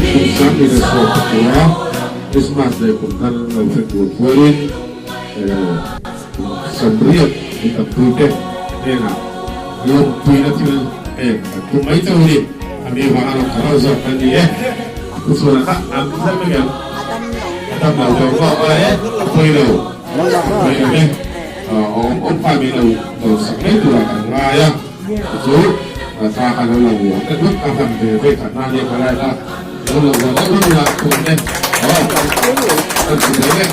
kumsamira sokoa Ismas de kumtan nalfekut kualin sambriat itapute ena yung pinatil kumay tawli kami maharap karaza kani kusura ka ang sabi yan atam na ito ko apoy daw ang paminaw daw sa medula ang raya so nakakalaw lang yun at wag kakang bebe kanani kalala wala wala kunin at sige